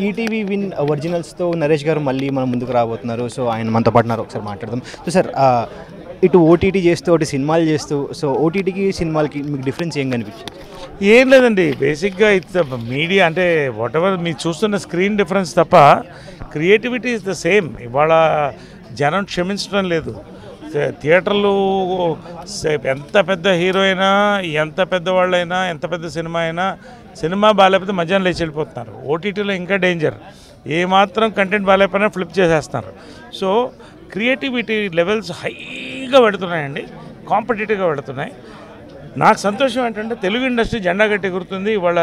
ETV win ఒరిజినల్స్తో Naresh గారు మళ్ళీ మన ముందుకు రాబోతున్నారు. సో ఆయన మనతో పాటు ఉన్నారు, ఒకసారి మాట్లాడదాం. సో సార్, ఇటు ఓటీటీ చేస్తూ ఒకటి సినిమాలు చేస్తూ, సో ఓటీటీకి సినిమాలకి మీకు డిఫరెన్స్ ఏం కనిపించింది? ఏం లేదండి, బేసిక్గా ఇట్స్ మీడియా అంటే వాట్ ఎవర్ మీరు చూస్తున్న స్క్రీన్ డిఫరెన్స్ తప్ప క్రియేటివిటీ ఇస్ ద సేమ్. ఇవాళ జనం క్షమించడం లేదు. థియేటర్లు ఎంత పెద్ద హీరో అయినా, ఎంత పెద్దవాళ్ళైనా, ఎంత పెద్ద సినిమా అయినా, సినిమా బాగాలేకపోతే మధ్యాహ్నం లేచి వెళ్ళిపోతున్నారు. ఓటీటీలో ఇంకా డేంజర్, ఏమాత్రం కంటెంట్ బాగాలేకపోయినా ఫ్లిప్ చేసేస్తున్నారు. సో క్రియేటివిటీ లెవెల్స్ హైగా పెడుతున్నాయండి, కాంపిటేటివ్గా పెడుతున్నాయి. నాకు సంతోషం ఏంటంటే తెలుగు ఇండస్ట్రీ జెండా గట్టి ఎగురుతుంది. ఇవాళ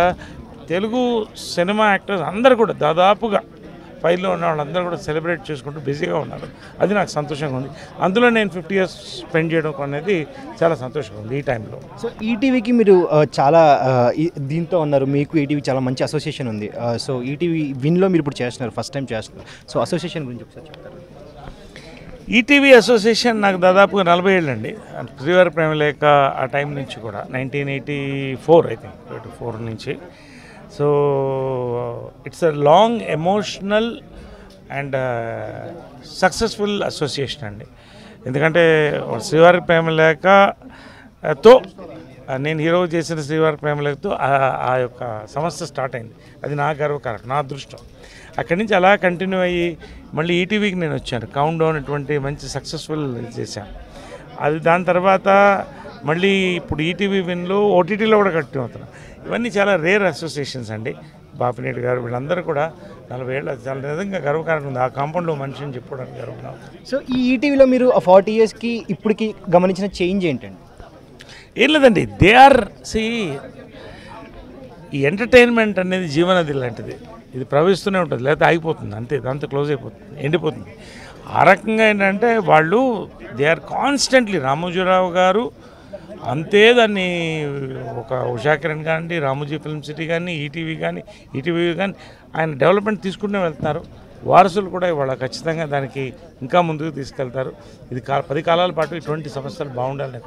తెలుగు సినిమా యాక్టర్స్ అందరూ కూడా దాదాపుగా ఫైల్లో ఉన్న వాళ్ళందరూ కూడా సెలబ్రేట్ చేసుకుంటూ బిజీగా ఉన్నారు. అది నాకు సంతోషంగా ఉంది. అందులో నేను 50 years స్పెండ్ చేయడం అనేది చాలా సంతోషంగా ఉంది ఈ టైంలో. సో ఈటీవీకి మీరు చాలా దీంతో ఉన్నారు, మీకు ఈటీవీ చాలా మంచి అసోసియేషన్ ఉంది. సో ఈటీవీ విన్లో మీరు ఇప్పుడు చేస్తున్నారు, ఫస్ట్ టైం చేస్తున్నారు. సో అసోసియేషన్ గురించి ఒకసారి చెప్తారు? ఈటీవీ అసోసియేషన్ నాకు దాదాపుగా 40 ఏళ్ళండి. శ్రీవారి ప్రేమలేఖ ఆ టైం నుంచి కూడా 1984 ఐ థింక్ 84 నుంచి. So it's a long emotional and successful association అండి. ఎందుకంటే శ్రీవారి ప్రేమలేఖతో నేను హీరో చేసిన శ్రీవారి ప్రేమలేఖతో ఆ యొక్క సంస్థ స్టార్ట్ అయింది. అది నా గర్వకారణం, నా అదృష్టం. అక్కడి నుంచి అలా కంటిన్యూ అయ్యి మళ్ళీ ఈటీవీకి నేను వచ్చాను. కౌంట్ డౌన్ అటువంటి మంచి సక్సెస్ఫుల్ చేశాను. అది దాని తర్వాత మళ్ళీ ఇప్పుడు ఈటీవీ విన్లో ఓటీటీలో కూడా కంటిన్యూ అవుతున్నాను. ఇవన్నీ చాలా రేర్ అసోసియేషన్స్ అండి. బాపినేటి గారు వీళ్ళందరూ కూడా 40 ఏళ్ళు, చాలా నిజంగా గర్వకారణం ఉంది. ఆ కాంపౌండ్లో మనిషిని చెప్పుకోవడానికి గర్వంగా ఉంది. సో ఈ ఈటీవీలో మీరు 40 yearsకి ఇప్పటికి గమనించిన చేంజ్ ఏంటండి? ఏం లేదండి, దే ఆర్ ఈ ఎంటర్టైన్మెంట్ అనేది జీవనది లాంటిది. ఇది ప్రవహిస్తూనే ఉంటుంది, లేకపోతే ఆగిపోతుంది, అంతే, దాంతో క్లోజ్ అయిపోతుంది, ఎండిపోతుంది. ఆ రకంగా ఏంటంటే వాళ్ళు దే ఆర్ కాన్స్టెంట్లీ, రామోజీరావు గారు అంతే దాన్ని ఒక ఉషా కిరణ్ కానీ, రామోజీ ఫిల్మ్ సిటీ కానీ, ఈటీవీ కానీ ఆయన డెవలప్మెంట్ తీసుకుంటూ వెళ్తున్నారు. వారసులు కూడా ఇవాళ ఖచ్చితంగా దానికి ఇంకా ముందుకు తీసుకెళ్తారు. ఇది 10 కాలాల పాటు ఇటువంటి సంస్థలు బాగుండాలని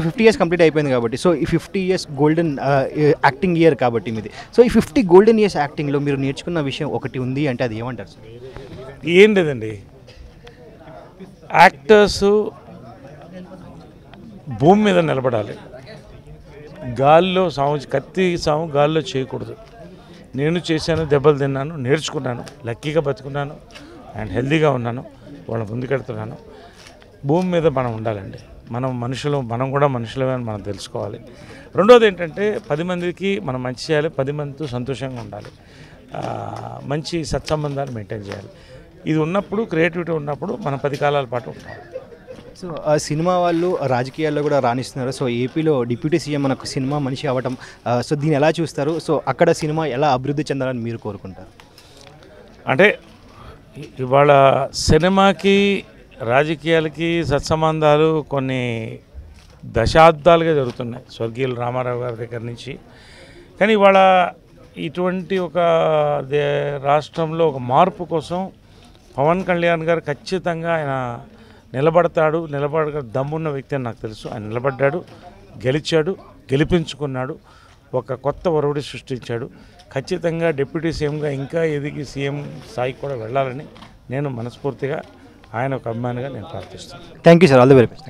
50 years కంప్లీట్ అయిపోయింది కాబట్టి, సో ఈ 50 years గోల్డెన్ యాక్టింగ్ ఇయర్ కాబట్టి మీది. సో ఈ 50 golden years యాక్టింగ్లో మీరు నేర్చుకున్న విషయం ఒకటి ఉంది అంటే అది ఏమంటారు సార్? ఏం లేదండి, యాక్టర్స్ భూమి మీద నిలబడాలి. గాల్లో కత్తి సాము గాల్లో చేయకూడదు. నేను చేశాను, దెబ్బలు తిన్నాను, నేర్చుకున్నాను, లక్కీగా బతుకున్నాను అండ్ హెల్తీగా ఉన్నాను, వాళ్ళ ముందుకెడుతున్నాను. భూమి మీద మనం ఉండాలండి. మనం కూడా మనుషులమే అని మనం తెలుసుకోవాలి. రెండోది ఏంటంటే 10 మందికి మనం మంచి చేయాలి, 10 మందితో సంతోషంగా ఉండాలి, మంచి సత్సంబంధాలు మెయింటైన్ చేయాలి. ఇది ఉన్నప్పుడు, క్రియేటివిటీ ఉన్నప్పుడు మనం 10 కాలాల పాటు ఉంటాం. సో సినిమా వాళ్ళు రాజకీయాల్లో కూడా రాణిస్తున్నారు. సో ఏపీలో డిప్యూటీ సీఎం మనకు సినిమా మనిషి అవ్వటం, సో దీన్ని ఎలా చూస్తారు? సో అక్కడ సినిమా ఎలా అభివృద్ధి చెందాలని మీరు కోరుకుంటారు? అంటే ఇవాళ సినిమాకి రాజకీయాలకి సత్సంబంధాలు కొన్ని దశాబ్దాలుగా జరుగుతున్నాయి, స్వర్గీయులు రామారావు గారి దగ్గర నుంచి. కానీ ఇవాళ ఇటువంటి ఒక రాష్ట్రంలో ఒక మార్పు కోసం పవన్ కళ్యాణ్ గారు ఖచ్చితంగా ఆయన దమ్మున్న వ్యక్తి అని నాకు తెలుసు. ఆయన నిలబడ్డాడు, గెలిచాడు, గెలిపించుకున్నాడు, ఒక కొత్త ఒరవడి సృష్టించాడు. ఖచ్చితంగా డిప్యూటీ సీఎంగా ఇంకా ఎదిగి సీఎం స్థాయికి కూడా వెళ్ళాలని నేను మనస్ఫూర్తిగా ఆయన ఒక అభిమానిగా నేను ప్రార్థిస్తున్నాను. Thank you sir, all the very best.